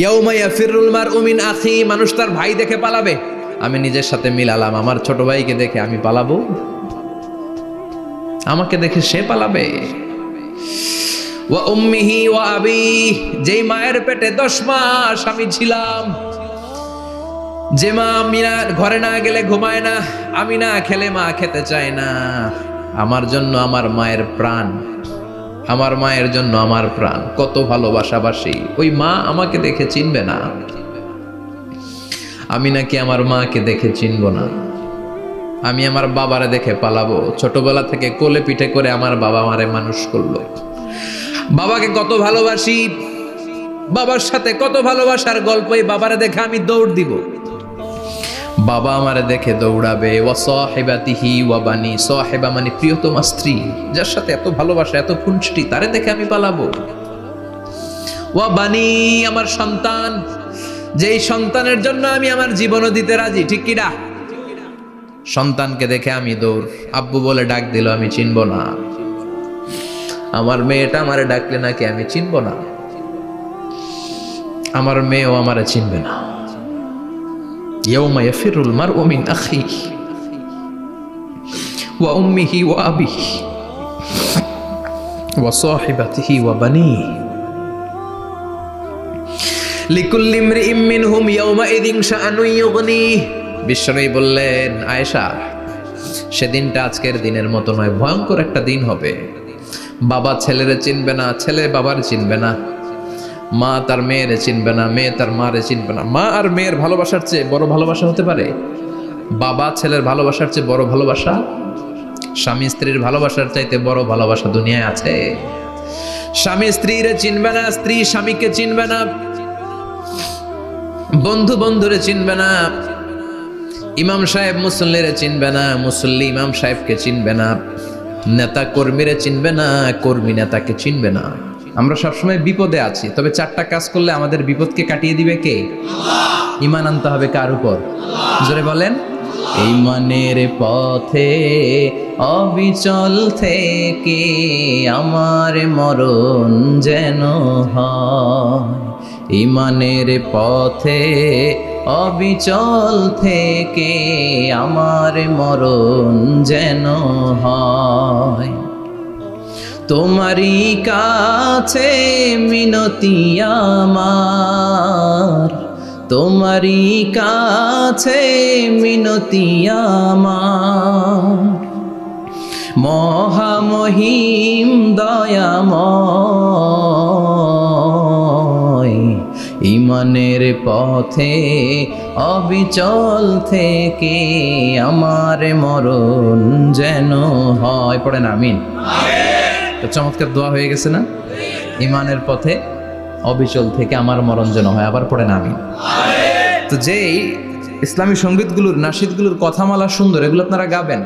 ইয়াউমা ইয়াফিরুল মারউ মিন আখি, মানুষ তার ভাই দেখে পালাবে। আমি নিজের সাথে মিলালাম, আমার ছোট ভাইকে দেখে আমি পালাবো? আমাকে দেখে সে পালাবে? ওয়া উম্মিহি ওয়া আবি, যেই মায়ের পেটে 10 মাস আমি ছিলাম, যে মা আমি না ঘরে না গেলে ঘুমায় না, আমি না খেলে মা খেতে চায় না, আমার জন্য আমার মায়ের প্রাণ, আমার মায়ের জন্য আমার প্রাণ, কত ভালোবাসাবাসী। ওই মা আমাকে দেখে চিনবে না, আমি নাকি আমার মাকে দেখে চিনব না। আমি আমার বাবারে দেখে পালাবো। ছোটবেলা থেকে কোলে পিঠে করে আমার বাবা আমারে মানুষ করলো, বাবাকে কত ভালোবাসি, বাবার সাথে কত ভালোবাসার গল্প, এই বাবারে দেখে আমি দৌড় দিব, বাবা আমারে দেখে দৌড়াবে। ওয়া সাহিবাতিহি ওয়া বানি, সাহিবা মানে প্রিয়তমা স্ত্রী, যার সাথে এত ভালোবাসা এত খুনসুটি, তারে দেখে আমি পালাবো। ওয়া বানি, আমার সন্তান, যেই সন্তানের জন্য আমি আমার জীবনও দিতে রাজি, ঠিক কি না? সন্তানকে দেখে আমি দৌড়, আব্বু বলে ডাক দিল আমি চিনব না, আমার মেয়েটা আমারে ডাকলে নাকি আমি চিনব না, আমার মেয়েও আমারে চিনবে না। ইয়াউমা ইয়াফিরুল মারউ মিন আখিহি ওয়া উম্মিহি ওয়া আবিহি ওয়া সাহিবাতিহি ওয়া বানিহি লিকুল্লি ইমরিইম মিনহুম ইয়াউমাইযিন শাআনুন ইউগনিহি। বিশ্বনবী বললেন, আয়েশা, সেদিনটা আজকের দিনের মতো নয়, ভয়ঙ্কর একটা দিন হবে। বাবা ছেলেরে চিনবে না, ছেলে বাবার চিনবে না, মা তার মেয়েরে চিনবে না, মেয়ে তার মারে চিনবে না। মা আর মেয়ের ভালোবাসার চেয়ে বড় ভালোবাসা হতে পারে? বাবা ছেলের ভালোবাসার চেয়ে বড় ভালোবাসা? স্বামী স্ত্রীর ভালোবাসার চাইতে বড় ভালোবাসা দুনিয়ায় আছে? স্বামী স্ত্রীরে চিনবে না, স্ত্রী স্বামীকে চিনবে না, বন্ধু বন্ধুরে চিনবে না, ইমাম সাহেব মুসল্লিরে চিনবে না, মুসল্লি ইমাম সাহেবকে চিনবে না, নেতা কর্মীরে চিনবে না, কর্মী নেতাকে চিনবে না। আমরা সবসময় বিপদে আছি, তবে 4টা কাজ করলে আমাদের বিপদকে কাটিয়ে দিবে কে? আল্লাহ। ঈমান আনতে হবে কার উপর? জোরে বলেন। ঈমানের পথে অবিচল থেকে আমার মরণ যেন হয়, ঈমানের পথে অবিচল থেকে আমার মরণ যেন হয়। তোমারই কাছে মিনতি আমার, তোমারই কাছে মিনতি আমার, মহামহিম দয়াময়, ঈমানের পথে অবিচল থেকে আমার মরণ যেন হয়। পড়েন আমিন। চমৎকার দোয়া হয়ে গেছে না? ঈমানের পথে অবিচল থেকে আমার মরণ যেন হয়। আবার পড়েন আমিন। তো যেই ইসলামী সঙ্গীতগুলোর, নাশিদগুলোর কথামালা সুন্দর, এগুলো আপনারা গাবেন,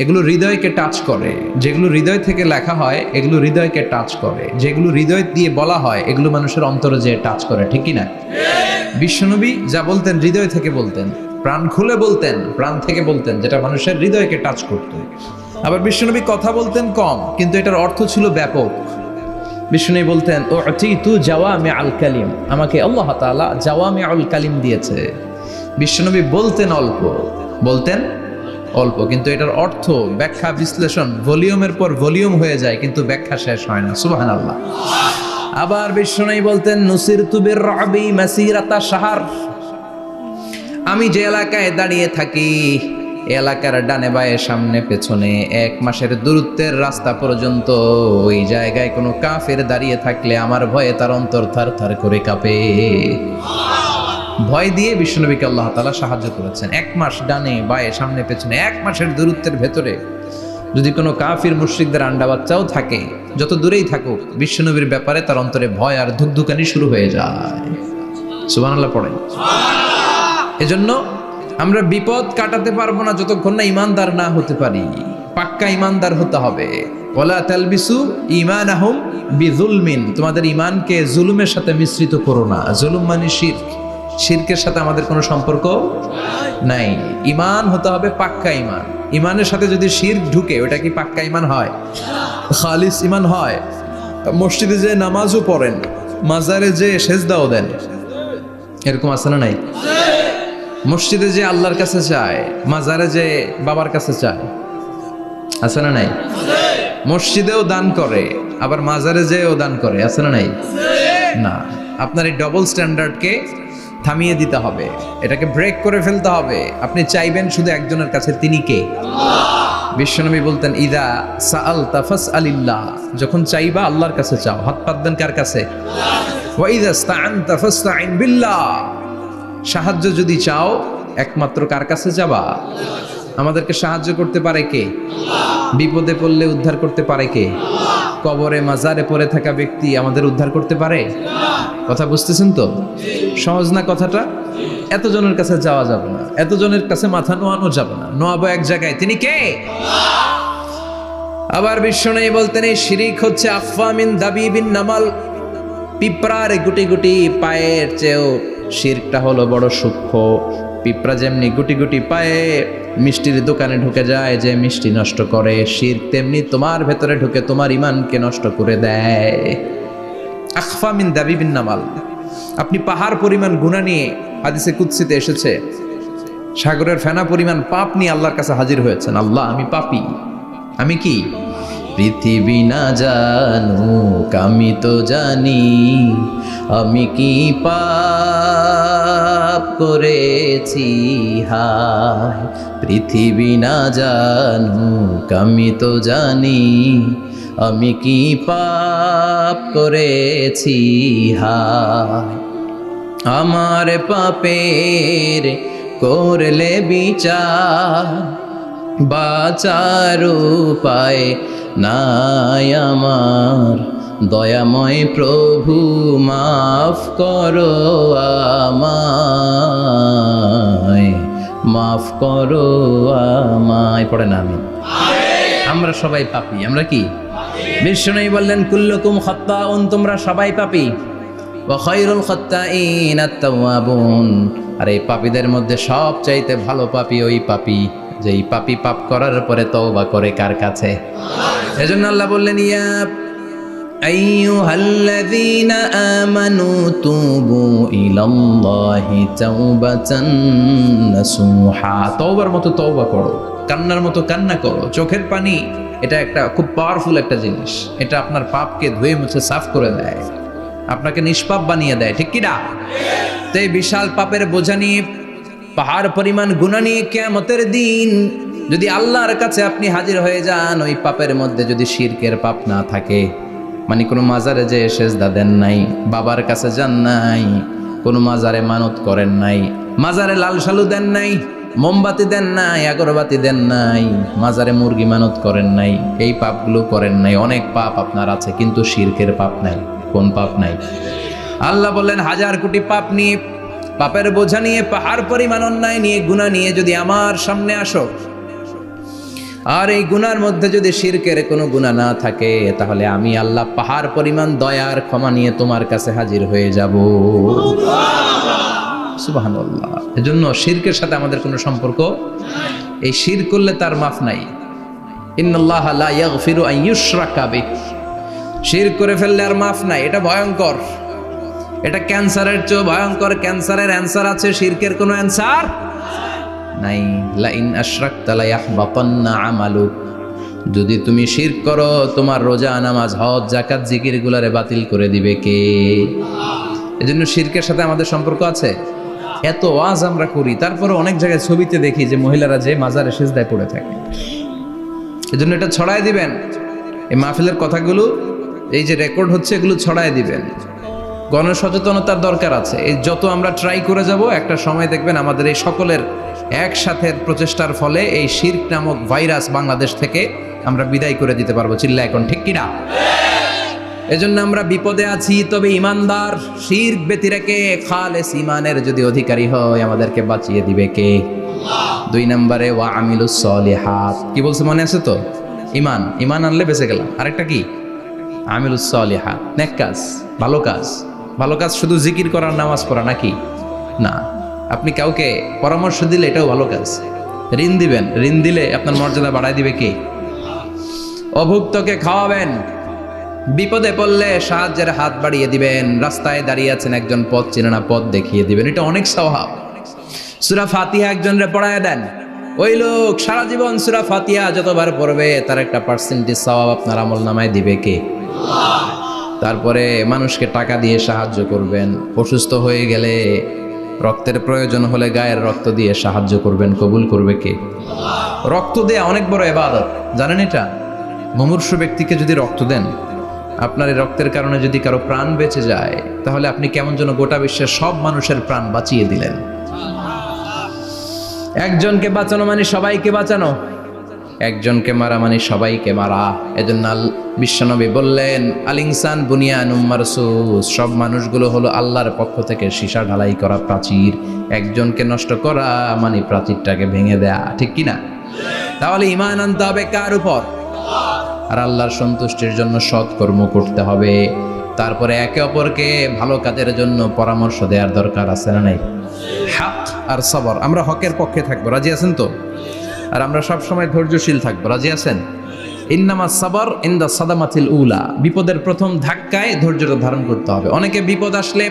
এগুলো হৃদয়কে টাচ করে। যেগুলো হৃদয় থেকে লেখা হয় এগুলো হৃদয়কে টাচ করে, যেগুলো হৃদয় দিয়ে বলা হয় এগুলো মানুষের অন্তরে যে টাচ করে, ঠিক কি না? বিশ্বনবী যা বলতেন হৃদয় থেকে বলতেন, প্রাণ খুলে বলতেন, প্রাণ থেকে বলতেন, যেটা মানুষের হৃদয়কে টাচ করত। আবার বিশ্বনবী কথা বলতেন কম, কিন্তু এটার অর্থ ছিল ব্যাপক। বিশ্বনবী বলতেন, ও তু জাওয়ামি আল কালিম, আমাকে আল্লাহ তাআলা জাওয়ামি আল কালিম দিয়েছে। বিশ্বনবী বলতেন অল্প, বলতেন অল্প, কিন্তু এটার অর্থ, ব্যাখ্যা, বিশ্লেষণ ভলিউমের পর ভলিউম হয়ে যায়, কিন্তু ব্যাখ্যা শেষ হয় না। সুবহানাল্লাহ। আবার বিশ্বনবী বলতেন, নুসিরতু বির-রা'বি মাসিরাতা শাহর, আমি যে এলাকায় দাঁড়িয়ে থাকি এলাকার ডানে বায়ে সামনে পেছনে 1 মাসের দূরত্বের রাস্তা পর্যন্ত ওই জায়গায় কোনো কাফের দাঁড়িয়ে থাকলে আমার ভয়ে তার অন্তর থার করে কাঁপে। ভয় দিয়ে বিশ্বনবীকে আল্লাহ তাআলা সাহায্য করেছেন। 1 মাস ডানে বায়ে সামনে পেছনে 1 মাসের দূরত্বের ভেতরে যদি কোনো কাফির মুশরিকদের আন্ডা বাচ্চাও থাকে, যত দূরেই থাকুক, বিশ্বনবীর ব্যাপারে তার অন্তরে ভয় আর ধুকধুকানি শুরু হয়ে যায়। সুবহানাল্লাহ পড়েন। এজন্য আমরা বিপদ কাটাতে পারবো না যতক্ষণ না ঈমানদার না হতে পারি। পাক্কা ঈমানদার হতে হবে। ওয়ালা তালবিসু ঈমানাহুম বিযুলমিন, তোমাদের ঈমানকে জুলুমের সাথে মিশ্রিত করো না। জুলুম মানে শিরক, শিরকের সাথে আমাদের কোনো সম্পর্ক নাই। ঈমান হতে হবে পাক্কা ঈমান। ঈমানের সাথে যদি শিরক ঢুকে, ওটা কি পাক্কা ঈমান হয়? খালিস ঈমান হয়? মসজিদে যে নামাজও পড়েন, মাজারে যে সেজদাও দেন, এরকম আছে না নাই? মসজিদে যে আল্লাহর কাছে চায়, মাজারে যে বাবার কাছে চায়, আছে না নাই? মসজিদেও দান করে, আবার মাজারে যেও দান করে, আছে না নাই? না, আপনার এই ডবল স্ট্যান্ডার্ডকে থামিয়ে দিতে হবে, এটাকে ব্রেক করে ফেলতে হবে। আপনি চাইবেন শুধু একজনের কাছে, তিনি কে? বিশ্বনবী বলতেন, ইদা সাআলতা ফাসআলিল্লাহ, যখন চাইবা আল্লাহর কাছে চাও। হাত পাতবেন কার কাছে? ওয়া ইদা ইসতাআনতা ফাসতাইন বিল্লাহ, সাহায্য যদি চাও একমাত্র কার কাছে যাবা? আমাদেরকে সাহায্য করতে পারে কে? বিপদে পড়লে উদ্ধার করতে পারে কে? কবরে মাজারে পড়ে থাকা ব্যক্তি আমাদের উদ্ধার করতে পারে? কথা বুঝতেছেন তো? সহজ না কথাটা? এতজনের কাছে যাওয়া যাবে না, এতজনের কাছে মাথা নোয়ানো যাবে না, নোয়াবো এক জায়গায়, তিনি কে? আবার বিশ্বনবী বলতেন, এই শিরিক হচ্ছে আখফা মিন দাবিবিন নামাল, পিঁপড়ার গুটি গুটি পায়ের চেয়েও শিরকটা হলো বড় সূক্ষ্ম। পিঁপড়া যেমনি গুটি গুটি পায়ে মিষ্টির দোকানে ঢুকে যায়, যে মিষ্টি নষ্ট করে, শিরক তেমনি তোমার ভেতরে ঢুকে তোমার ইমানকে নষ্ট করে দেয়। আখফা মিন দাবিবিন নামাল, আপনি পাহাড় পরিমাণ গুনাহ নিয়ে, হাদিসে কুদসিতে এসেছে, সাগরের ফেনা পরিমাণ পাপ নিয়ে আল্লাহর কাছে হাজির হয়েছেন। আল্লাহ, আমি পাপী, আমি কি? পৃথিবী না জানুক আমি তো জানি, আমি কি পাপ করেছি হায়। পৃথিবী না জানুক আমি তো জানি, আমি কি পাপ করেছি হায়। আমার পাপের করলে বিচার, বাঁচার উপায় নাই আমার। দয়াময় প্রভু মাফ করো আমায়, মাফ করো আমায়। পড়ে না আমি? আমরা সবাই পাপী। আমরা কি? বিশ্বনবী বললেন, কুল্লুকুম খাত্তাউন, তোমরা সবাই পাপী। ওয়া খায়রুল খাত্তাইন আত-তাওয়াবুন, আর এই পাপীদের মধ্যে সবচাইতে ভালো পাপী ওই পাপী যেই পাপী পাপ করার পরে তওবা করে কার কাছে? এজন্য আল্লাহ বললেন, ইয়া আইয়ুহাল্লাযীনা আমানু তুবু ইলাল্লাহি তাওবাতান নাসুহা, তওবার মতো তওবা করো, কান্নার মতো কান্না করো। চোখের পানি এটা একটা খুব পাওয়ারফুল একটা জিনিস, এটা আপনার পাপকে ধুয়ে মুছে সাফ করে দেয়, আপনাকে নিষ্পাপ বানিয়ে দেয়, ঠিক কি না? তো এই বিশাল পাপের বোঝা নিয়ে, পাহাড় পরিমাণ গুনাহ নিয়ে কিয়ামতের দিন যদি আল্লাহর কাছে আপনি হাজির হয়ে যান, ওই পাপের মধ্যে যদি শিরকের পাপ না থাকে, মানে কোনো মাজারে যে সেজদা দেন নাই, বাবার কাছে যান নাই, কোনো মাজারে মানত করেন নাই, মাজারে লাল শালু দেন নাই, মোমবাতি দেন নাই, আগরবাতি দেন নাই, মাজারে মুরগি মানত করেন নাই, এই পাপগুলো করেন নাই, অনেক পাপ আপনার আছে, কিন্তু শিরকের পাপ নাই। কোন পাপ নাই? আল্লাহ বললেন, হাজার কোটি পাপ নিয়ে, পাপের বোঝা নিয়ে, পাহাড় পরিমাণ অন্যায় নিয়ে, গুনাহ নিয়ে যদি আমার সামনে আসো, আর এই গুনার মধ্যে যদি শিরকের কোনো গুনাহ না থাকে, তাহলে আমি আল্লাহ পাহাড় পরিমাণ দয়ার ক্ষমা নিয়ে তোমার কাছে হাজির হয়ে যাব। সুবহানাল্লাহ। এজন্য শিরকের সাথে আমাদের কোনো সম্পর্ক, এই শিরক করলে তার মাফ নাই। ইন্নাল্লাহা লা ইয়াগফিরু আন ইউশরাকা বিহি, শিরক করে ফেললে আর মাফ নাই। এটা ভয়ঙ্কর, এটা ক্যান্সারের চেয়ে ভয়ঙ্কর। ক্যান্সারের অ্যান্সার আছে, শিরকের কোনো অ্যান্সার নাই। লা ইন আশরাকতা লা ইয়াহবাতান্না আমালুক, যদি তুমি শিরক করো, তোমার রোজা, নামাজ, হজ, যাকাত, জিকির গুলারে বাতিল করে দিবে কে? এজন্য শিরকের সাথে আমাদের সম্পর্ক আছে। এত ওয়াজ আমরা করি, তারপরে অনেক জায়গায় ছবিতে দেখি যে মহিলারা যে মাজারে সিজদায় পড়ে থাকে। এজন্য এটা ছড়ায় দিবেন, এই মাহফিলের কথাগুলো, এই যে রেকর্ড হচ্ছে, এগুলো ছড়ায় দিবেন। গণসচেতনতার দরকার আছে। এই যত আমরা ট্রাই করে যাব, একটা সময় দেখবেন আমাদের এই সকলের একসাথে প্রচেষ্টার ফলে এই শিরক নামক ভাইরাস বাংলাদেশ থেকে আমরা বিদায় করে দিতে পারবো। চিল্লা এখন, ঠিক কিনা? এজন্য আমরা বিপদে আছি, তবে ইমানদার, শিরক ব্যতি রেখে খালেস ইমানের যদি অধিকারী হয়, আমাদেরকে বাঁচিয়ে দিবে কে? দুই নম্বরে ওয়া আমিলুস সলিহাত, কি বলছে মনে আছে তো? ইমান, ইমান আনলে বেঁচে গেলাম। আরেকটা কি? আমিলুস সলিহাত, নেক কাজ, ভালো কাজ। ভালো কাজ শুধু জিকির করার, নামাজ পড়া নাকি? না, আপনি কাউকে পরামর্শ দিলে এটাও ভালো কাজ। ঋণ দিবেন, ঋণ দিলে আপনার মর্যাদা বাড়ায় দিবে কে? অভুক্তকে খাওয়াবেন, বিপদে পড়লে সাহায্যের হাত বাড়িয়ে দিবেন। রাস্তায় দাঁড়িয়ে আছেন, একজন পথ চেনে না, পথ দেখিয়ে দিবেন। এটা অনেক সওয়াব। সূরা ফাতিহা একজনরে পড়ায় দেন, ওই লোক সারা জীবন সূরা ফাতিহা যতবার পড়বে তার একটা পার্সেন্টেজ সওয়াব আপনার আমলনামায় দিবে কে? তারপরে মানুষকে টাকা দিয়ে সাহায্য করবেন, অসুস্থ হয়ে গেলে রক্তের প্রয়োজন হলে গায়ের রক্ত দিয়ে সাহায্য করবেন, কবুল করবে কে? রক্ত দেয়া অনেক বড় ইবাদত, জানেন এটা? মুমূর্ষু ব্যক্তিকে যদি রক্ত দেন, আপনার এই রক্তের কারণে যদি কারো প্রাণ বেঁচে যায়, তাহলে আপনি কেমন যেন গোটা বিশ্বের সব মানুষের প্রাণ বাঁচিয়ে দিলেন। একজনকে বাঁচানো মানে সবাইকে বাঁচানো, একজনকে মারা মানে সবাইকে মারা। এজন্য বিশ্বনবী বললেন, আল ইনসান বুনিয়ানুম মারসুস, সব মানুষগুলো হলো আল্লাহর পক্ষ থেকে সীসা ঢালাই করা প্রাচীর। একজনকে নষ্ট করা মানে প্রাচীরটাকে ভেঙে দেয়া, ঠিক কিনা? তাহলে ঈমান আনতে হবে কার উপর? আর আল্লাহর সন্তুষ্টির জন্য সৎ কর্ম করতে হবে। তারপরে একে অপরকে ভালো কাজের জন্য পরামর্শ দেওয়ার দরকার আছে না নাই? হক আর সবর, আমরা হকের পক্ষে থাকবো, রাজি আছেন তো? আর আমরা সব সময় ধৈর্যশীল থাকবো, রাজি আছেন? ইন্নামা সাবর ইনদা সাদামাতিল উলা, বিপদের প্রথম ধাক্কায় ধৈর্যটা ধারণ করতে হবে। অনেকে বিপদ আসলে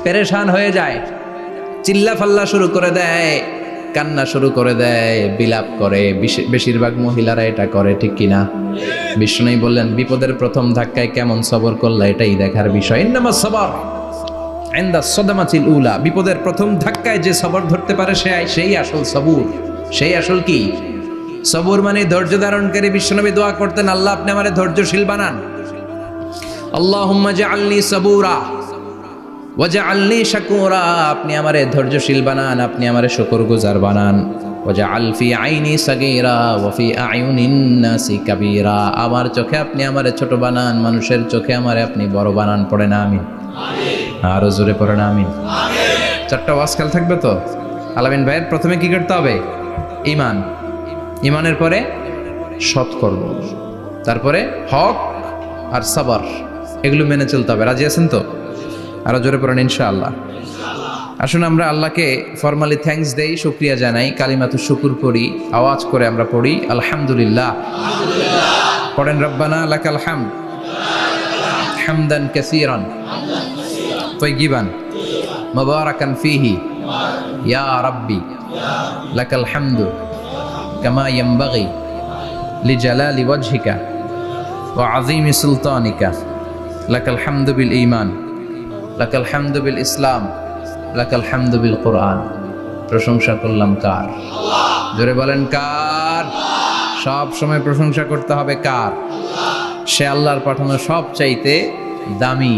পেরেশান হয়ে যায়, চিল্লা ফাল্লা শুরু করে দেয়, কান্না শুরু করে দেয়, বিলাপ করে। বেশিরভাগ মহিলারা এটা করে, ঠিক কিনা? বিষ্ণুই বললেন, বিপদের প্রথম ধাক্কায় কেমন সবর করলা এটাই দেখার বিষয়। ইন্নামা সাবর ইনদা সাদামাতিল উলা, বিপদের প্রথম ধাক্কায় যে সবর ধরতে পারে সেই আসল সবুর, সেই আসল কি সবুর মানে ধৈর্য ধারণকারী। বিশ্বনবী দোয়া করতেন, আল্লাহ আপনি আমারে ধৈর্যশীল বানান। আল্লাহুম্মা জাআলনি সাবুরা ওয়াজআলনি শাকুরা, আপনি আমারে ধৈর্যশীল বানান, আপনি আমারে শুকরগুজার বানান। ওয়াজআল ফি আইনি সাগীরা ওয়া ফি আয়ুনিন নাসি কাবীরা, আমার চোখে আপনি আমারে ছোট বানান, মানুষের চোখে আমারে আপনি বড় বানান। পড়েন আমিন। আরো জোরে পড়েন আমিন। চারটা ওয়াজ খেয়াল থাকবে তো? আলামিন ভাইয়ের প্রথমে কি করতে হবে? ঈমান, ঈমানের পরে সৎকর্ম, তারপরে হক আর সাবর, এগুলো মেনে চলতে হবে। রাজি আছেন তো? আরো জোরে পড়েন ইনশাআল্লাহ। আসুন আমরা আল্লাহকে ফরমালি থ্যাঙ্কস দেই, শুকরিয়া জানাই, কালিমাতু শুকুর পড়ি, আওয়াজ করে আমরা পড়ি আলহামদুলিল্লাহ। পড়েন রব্বানা লাকাল হামদ হামদান কাসীরান তাইয়িবান মুবারাকান ফীহি ইয়া রাব্বি লাকাল হামদু কামা ইয়ানবাগি লিজালালি ওয়াজহিকা ওয়া আযীমি সুলতানিকা লাকাল হামদু বিল ঈমান লাকাল হামদু বিল ইসলাম লাকাল হামদু বিল কুরআন। প্রশংসা করলাম কার? জোরে বলেন কার? সব সময় প্রশংসা করতে হবে কার? সে আল্লাহর পাঠানো সব চাইতে দামি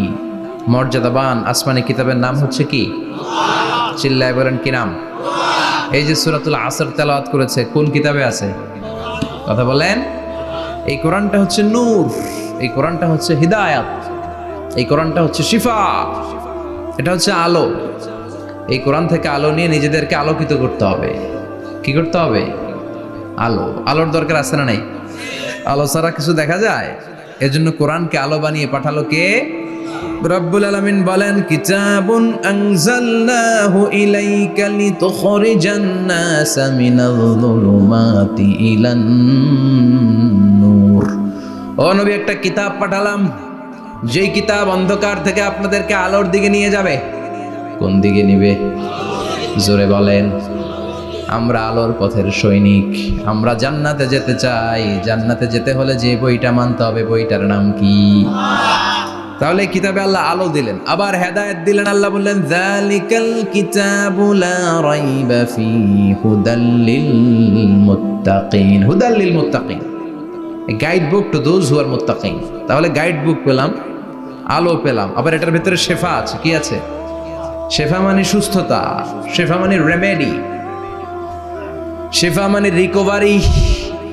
মর্যাদাবান আসমানি কিতাবের নাম হচ্ছে কি? চিল্লায় বলেন কি নাম? এই যে সূরাতুল আসর তেলাওয়াত করেছে, কোন কিতাবে আছে? কথা বলেন। এই কোরআনটা হচ্ছে নূর, এই কোরআনটা হচ্ছে হিদায়াত, এই কোরআনটা হচ্ছে শিফা, এটা হচ্ছে আলো। এই কোরআন থেকে আলো নিয়ে নিজেদেরকে আলোকিত করতে হবে। কি করতে হবে? আলো। আলোর দরকার আছে না নাই? আলো ছাড়া কিছু দেখা যায়? এজন্য কোরআনকে আলো বানিয়ে পাঠালো কে? রব্বুল আলামিন বলেন, কিতাবুন আনজালনাহু ইলাইকা লিতুখরিজান নাসা মিনাল যুলুমাতি ইলান নূর। ও নবী, একটা কিতাব পাঠালাম, যেই কিতাব অন্ধকার থেকে আপনাদেরকে আলোর দিকে নিয়ে যাবে। কোন দিকে নিবে? জোরে বলেন। আমরা আলোর পথের সৈনিক, আমরা জান্নাতে যেতে চাই। জান্নাতে যেতে হলে যে বইটা মানতে হবে, বইটার নাম কি? তাহলে কিতাবে আল্লাহ আলো দিলেন, আবার হেদায়েত দিলেন। আল্লাহ বললেন, যালিকাল কিতাবু লা রাইবা ফীহি হুদাল লিল মুত্তাকিন। হুদাল লিল মুত্তাকিন, a guide book to those who are মুত্তাকিন। তাহলে গাইড বুক পেলাম, আলো পেলাম, আবার এটার ভিতরে শেফা আছে। কি আছে? শেফা মানে সুস্থতা, শেফা মানে রেমেডি, শেফা মানে রিকভারি।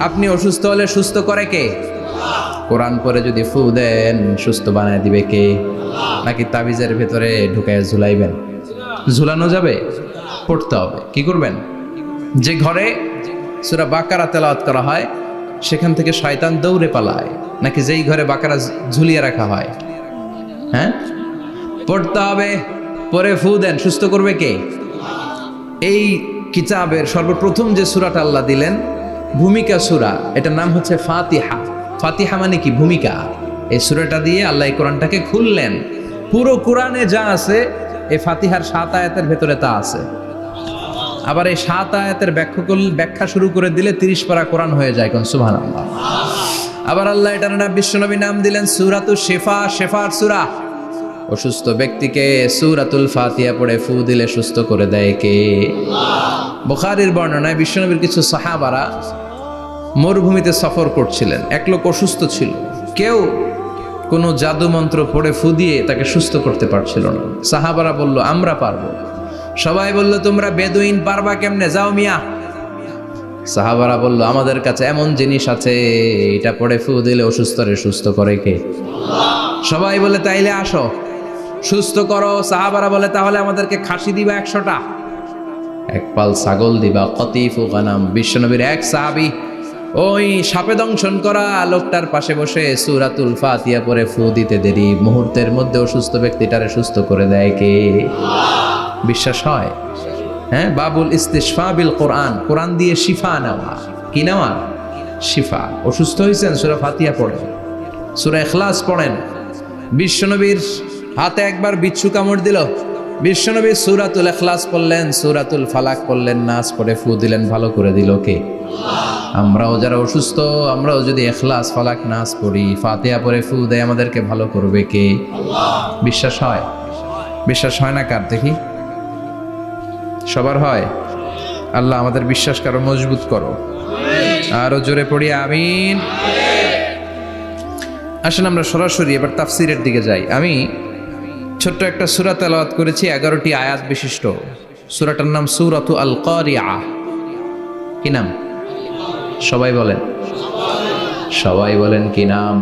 আপনি অসুস্থ হলে সুস্থ করে কে? কোরআন পরে যদি ফু দেন, সুস্থ বানায় দিবে কে? নাকি তাবিজের ভেতরে ঢুকায় ঝুলাইবেন? ঝুলানো যাবে? পড়তে হবে। কি করবেন? যে ঘরে সূরা বাকারা তেলাওয়াত করা হয় সেখান থেকে শয়তান দৌড়ে পালায়, নাকি যেই ঘরে বাকারা ঝুলিয়ে রাখা হয়? হ্যাঁ, পড়তে হবে। পরে ফু দেন, সুস্থ করবে কে? এই কিতাবের সর্বপ্রথম যে সূরাটা আল্লাহ দিলেন, ভূমিকা সূরা, এটার নাম হচ্ছে ফাতিহা। ফাতিহা মানে কি? ভূমিকা। এই সূরাটা দিয়ে আল্লাহ এই কোরআনটাকে খুললেন। পুরো কোরআনে যা আছে এই ফাতিহার 7 আয়াতের ভেতরে তা আছে। আবার এই 7 আয়াতের ব্যাখ্যা শুরু করে দিলে 30 পারা কোরআন হয়ে যায়। কোন সুবহানাল্লাহ। আবার আল্লাহ এটার নাম বিশ্বনবী নাম দিলেন সূরাতুশ শিফা, শেফার সূরা। অসুস্থ ব্যক্তিকে সূরাতুল ফাতিহা পড়ে ফু দিলে সুস্থ করে দেয় কে? বুখারীর বর্ণনায় বিশ্বনবীর কিছু সাহাবারা মরুভূমিতে সফর করছিলেন। এক লোক অসুস্থ ছিল, কেউ কোনো জাদু মন্ত্র পড়ে ফু দিয়ে তাকে সুস্থ করতে পারছিল না। সাহাবারা বলল আমরা পারবো। সবাই বলল তোমরা বেদুইন, পারবা কেমনে? যাও মিয়া। সাহাবারা বলল আমাদের কাছে এমন জিনিস আছে, এটা পড়ে ফু দিলে অসুস্থরে সুস্থ করে কে? সবাই বলে তাইলে আসো সুস্থ করো। সাহাবারা বলে তাহলে আমাদেরকে খাসি দিবা 100টা, এক পাল ছাগল দিবা। কতিফু গানাম। বিশ্বনবীর এক সাহাবী ওই সাপে দংশন করা লোকটার পাশে বসে সূরাতুল ফাতিহা পড়ে ফু দিতে দেরি মুহূর্তের মধ্যে অসুস্থ ব্যক্তিটারে সুস্থ করে দেয় কে? বিশ্বাস হয়? হ্যাঁ, বাবুল ইস্তিশফা বিল কোরআন, কোরআন দিয়ে শিফা নেওয়া। কি নেওয়া? শিফা। অসুস্থ হয়েছেন, সূরা ফাতিহা পড়েন, সূরা ইখলাস পড়েন। বিশ্বনবীর হাতে একবার বিচ্ছু কামড় দিল, বিশ্বনবী সূরাতুল ইখলাস পড়লেন, সূরাতুল ফালাক পড়লেন, নাস পড়ে ফু দিলেন, ভালো করে দিল কে? আমরাও যারা অসুস্থ, আমরাও যদি ইখলাস ফালাক নাস পড়ি, ফাতিহা পড়ে ফু দেয়, আমাদেরকে ভালো করবে কে? বিশ্বাস হয়? বিশ্বাস হয় না কার? দেখি সবার হয়? আল্লাহ আমাদের বিশ্বাস কারো মজবুত করো। আরো জোরে পড়ি আমিন। আসেন আমরা সরাসরি এবার তাফসিরের দিকে যাই। আমি ছোট্ট একটা সূরা তেলাওয়াত করেছি, 11টি আয়াত বিশিষ্ট। সূরাটার নাম সূরাতু আল কারিয়া। কি নাম? সবাই বলেন, সবাই বলেন কি নাম?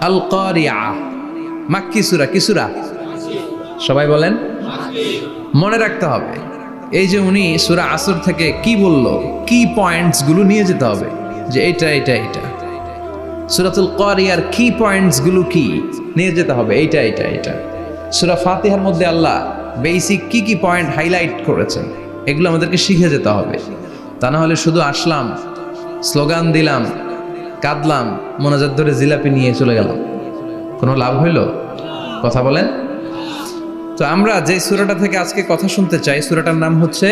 আল কারিয়া। মাক্কি সূরা। কি সূরা? সবাই বলেন। মনে রাখতে হবে এই যে উনি সূরা আসর থেকে কি বলল, কি পয়েন্টস গুলো নিয়ে যেতে হবে, যে এটা এটা এটা। সূরাতুল কারিয়ার কি পয়েন্টস গুলো কি নিয়ে যেতে হবে, এইটা এটা এটা। সূরা ফাতিহার মধ্যে আল্লাহ বেসিক কি কি পয়েন্ট হাইলাইট করেছেন, এগুলো আমাদেরকে শিখে যেতে হবে। তা না হলে শুধু আসলাম, স্লোগান দিলাম, কাঁদলাম, মোনাজাত ধরে জিলাপি নিয়ে চলে গেলাম, কোনো লাভ হইল? কথা বলেন। তো আমরা যে সূরাটা থেকে আজকে কথা শুনতে চাই, সূরাটার নাম হচ্ছে,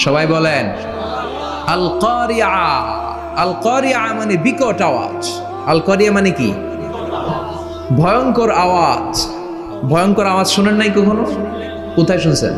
সবাই বলেন, আল কারিয়া। আল কারিয়া মানে বিকট আওয়াজ। আল কারিয়া মানে কি? ভয়ঙ্কর আওয়াজ। ভয়ঙ্কর আওয়াজ শোনেন নাই কখনো? কোথায় শুনছেন?